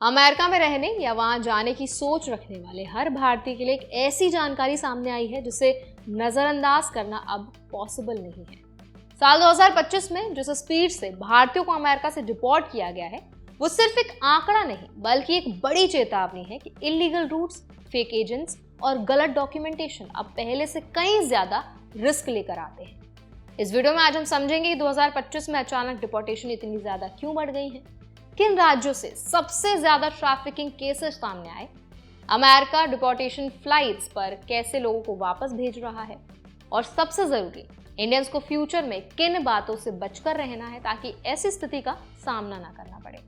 America में रहने या वहां जाने की सोच रखने वाले हर भारतीय के लिए एक ऐसी जानकारी सामने आई है जिसे नजरअंदाज करना अब पॉसिबल नहीं है। साल 2025 में जिस स्पीड से भारतीयों को अमेरिका से डिपोर्ट किया गया है वो सिर्फ एक आंकड़ा नहीं बल्कि एक बड़ी चेतावनी है कि इलीगल रूट्स, फेक एजेंट्स और गलत डॉक्यूमेंटेशन अब पहले से कहीं ज्यादा रिस्क लेकर आते हैं। इस वीडियो में आज हम समझेंगे कि 2025 में अचानक डिपोर्टेशन इतनी ज्यादा क्यों बढ़ गई है, किन राज्यों से सबसे ज्यादा ट्रैफिकिंग केसेस सामने आए, अमेरिका डिपोर्टेशन फ्लाइट्स पर कैसे लोगों को वापस भेज रहा है और सबसे जरूरी इंडियंस को फ्यूचर में किन बातों से बचकर रहना है ताकि ऐसी स्थिति का सामना ना करना पड़े।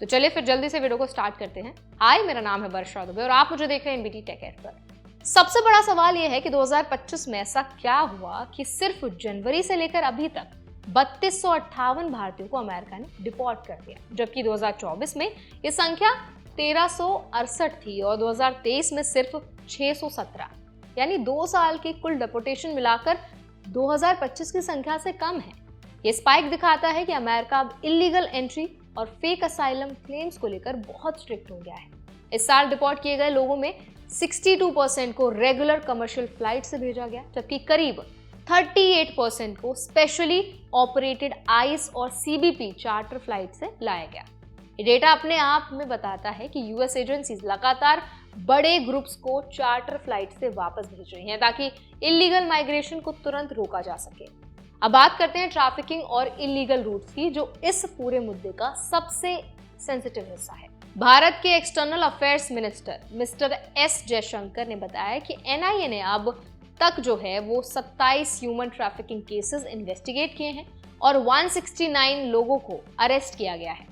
तो चलिए फिर जल्दी से वीडियो को स्टार्ट करते हैं। हाय, मेरा नाम है वर्षा दुबे और आप मुझे देख रहे हैं एनबीटी टेक एड पर। सबसे बड़ा सवाल यह है कि 2025 में ऐसा क्या हुआ कि सिर्फ जनवरी से लेकर अभी तक 3258 भारतीयों को अमेरिका ने डिपोर्ट कर दिया, जबकि 2024 में ये संख्या 1368 थी और 2023 में सिर्फ 617, यानी 2 साल की कुल डिपोर्टेशन मिलाकर 2025 की संख्या से कम है। ये स्पाइक दिखाता है कि अमेरिका अब इलीगल एंट्री और फेक असाइलम क्लेम्स को लेकर बहुत स्ट्रिक्ट हो गया है। इस साल डिपोर्ट किए गए लोगों में 62% को रेगुलर कमर्शियल फ्लाइट से भेजा गया, जबकि करीब 38% को स्पेशली ऑपरेटेड आइस और सीबीपी चार्टर फ्लाइट से लाया गया। ये डेटा अपने आप में बताता है कि यूएस एजेंसीज लगातार बड़े ग्रुप्स को चार्टर फ्लाइट से वापस भेज रही हैं ताकि इलीगल माइग्रेशन को तुरंत रोका जा सके। अब बात करते हैं ट्रैफिकिंग और इलीगल रूट्स की, जो इस पूरे मुद्दे का सबसे सेंसिटिव हिस्सा है। भारत के external affairs minister mister S Jaishankar ने बताया कि एनआईए ने अब तक जो है वो 27 ह्यूमन ट्रैफिकिंग केसेस इन्वेस्टिगेट किए हैं और 169 लोगों को अरेस्ट किया गया है।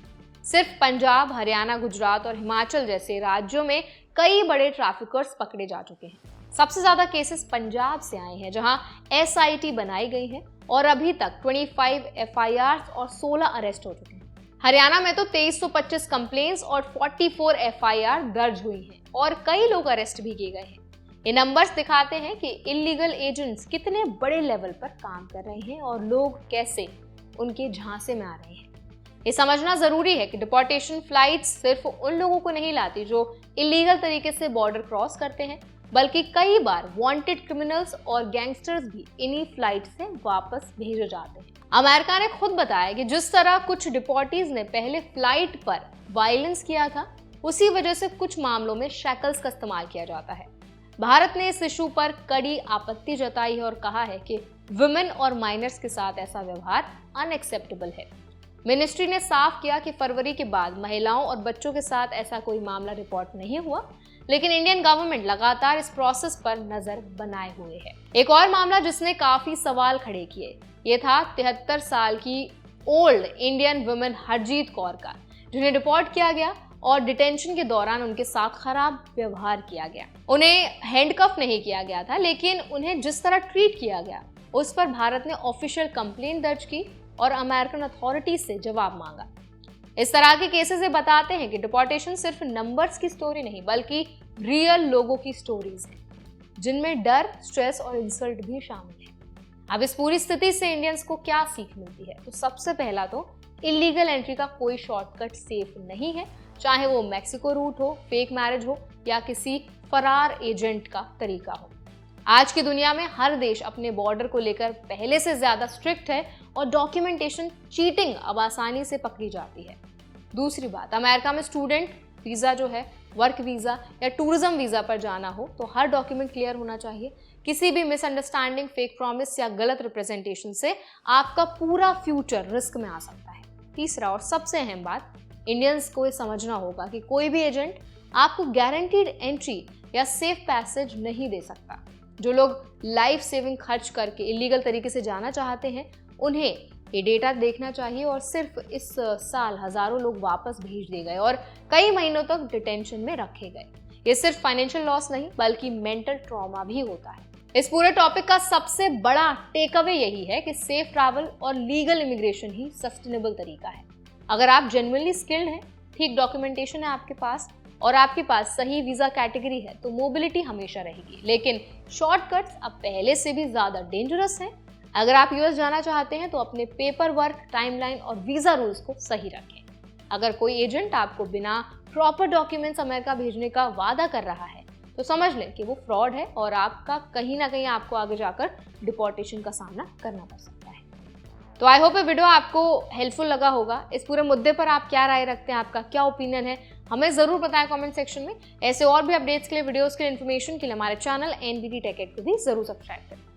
सिर्फ पंजाब, हरियाणा, गुजरात और हिमाचल जैसे राज्यों में कई बड़े ट्रैफिकर्स पकड़े जा चुके हैं। सबसे ज्यादा केसेस पंजाब से आए हैं, जहां एसआईटी बनाई गई है और अभी तक 25 एफआईआर और 16 अरेस्ट हो चुके हैं। हरियाणा में तो 2325 कंप्लेंट्स और 44 एफआईआर दर्ज हुई हैं और कई लोग अरेस्ट भी किए गए हैं। ये नंबर्स दिखाते हैं कि इलीगल एजेंट्स कितने बड़े लेवल पर काम कर रहे हैं और लोग कैसे उनके झांसे में आ रहे हैं। ये समझना जरूरी है कि डिपोर्टेशन फ्लाइट्स सिर्फ उन लोगों को नहीं लाती जो इलीगल तरीके से बॉर्डर क्रॉस करते हैं, बल्कि कई बार वांटेड क्रिमिनल्स और गैंगस्टर्स भी इन्हीं फ्लाइट से वापस भेजे जाते हैं। अमेरिका ने खुद बताया कि जिस तरह कुछ डिपोर्टीज ने पहले फ्लाइट पर वायलेंस किया था, उसी वजह से कुछ मामलों में शैकल्स का इस्तेमाल किया जाता है। भारत ने इस इशू पर कड़ी आपत्ति जताई है और कहा है कि वुमेन और माइनर्स के साथ ऐसा व्यवहार अनएक्सेप्टेबल है। मिनिस्ट्री ने साफ किया कि फरवरी के बाद महिलाओं और बच्चों के साथ ऐसा कोई मामला रिपोर्ट नहीं हुआ, लेकिन इंडियन गवर्नमेंट लगातार इस प्रोसेस पर नजर बनाए हुए है। एक और मामला जिसने काफी सवाल खड़े किए, ये था 73 साल की old Indian women Harjeet Kaur का, जिन्हें डिपोर्ट किया गया और डिटेंशन के दौरान उनके साथ खराब व्यवहार किया गया। उन्हें हैंडकफ नहीं किया गया था, लेकिन उन्हें जिस तरह ट्रीट किया गया उस पर भारत ने ऑफिशियल कंप्लेंट दर्ज की और अमेरिकन अथॉरिटीज से जवाब मांगा। इस तरह के केसेस ये बताते हैं कि डिपोर्टेशन सिर्फ नंबर्स की स्टोरी नहीं बल्कि रियल लोगों की स्टोरीज है, जिनमें डर, स्ट्रेस और इंसल्ट भी शामिल है। अब इस पूरी स्थिति से इंडियंस को क्या सीख मिलती है? तो सबसे पहला तो इलीगल एंट्री का कोई शॉर्टकट सेफ नहीं है, चाहे वो मैक्सिको रूट हो, फेक मैरिज हो या किसी फरार एजेंट का तरीका हो। आज की दुनिया में हर देश अपने बॉर्डर को लेकर पहले से ज्यादा स्ट्रिक्ट है और डॉक्यूमेंटेशन चीटिंग अब आसानी से पकड़ी जाती है। दूसरी बात, अमेरिका में स्टूडेंट वीजा जो है, वर्क वीजा या टूरिज्म वीजा पर जाना हो तो हर डॉक्यूमेंट क्लियर होना चाहिए। किसी भी मिसअंडरस्टैंडिंग, फेक प्रॉमिस या गलत रिप्रेजेंटेशन से आपका पूरा फ्यूचर रिस्क में आ सकता है। तीसरा और सबसे अहम बात, इंडियंस को ये समझना होगा कि कोई भी एजेंट आपको गारंटीड एंट्री या सेफ पैसेज नहीं दे सकता। जो लोग लाइफ सेविंग खर्च करके इलीगल तरीके से जाना चाहते हैं, उन्हें ये डेटा देखना चाहिए और सिर्फ इस साल हजारों लोग वापस भेज दिए गए और कई महीनों तक डिटेंशन में रखे गए। ये सिर्फ फाइनेंशियल लॉस नहीं बल्कि मेंटल ट्रॉमा भी होता है। इस पूरे टॉपिक का सबसे बड़ा टेक अवे यही है कि सेफ ट्रैवल और लीगल इमिग्रेशन ही सस्टेनेबल तरीका है। अगर आप जेन्युइनली स्किल्ड हैं, ठीक डॉक्यूमेंटेशन है आपके पास और आपके पास सही वीजा कैटेगरी है, तो मोबिलिटी हमेशा रहेगी। लेकिन शॉर्टकट्स अब पहले से भी ज्यादा डेंजरस हैं। अगर आप यूएस जाना चाहते हैं तो अपने पेपर वर्क, टाइमलाइन और वीजा रूल्स को सही रखें। अगर कोई एजेंट आपको बिना प्रॉपर डॉक्यूमेंट्स अमेरिका भेजने का वादा कर रहा है तो समझ लें कि वो फ्रॉड है और आपका कहीं ना कहीं आपको आगे जाकर डिपोर्टेशन का सामना करना पड़ सकता है। तो आई होप ये वीडियो आपको हेल्पफुल लगा होगा। इस पूरे मुद्दे पर आप क्या राय रखते हैं, आपका क्या ओपिनियन है, हमें ज़रूर बताएं कमेंट सेक्शन में। ऐसे और भी अपडेट्स के लिए, वीडियोस के लिए, इन्फॉर्मेशन के लिए हमारे चैनल NBT Tech Ed को भी ज़रूर सब्सक्राइब करें।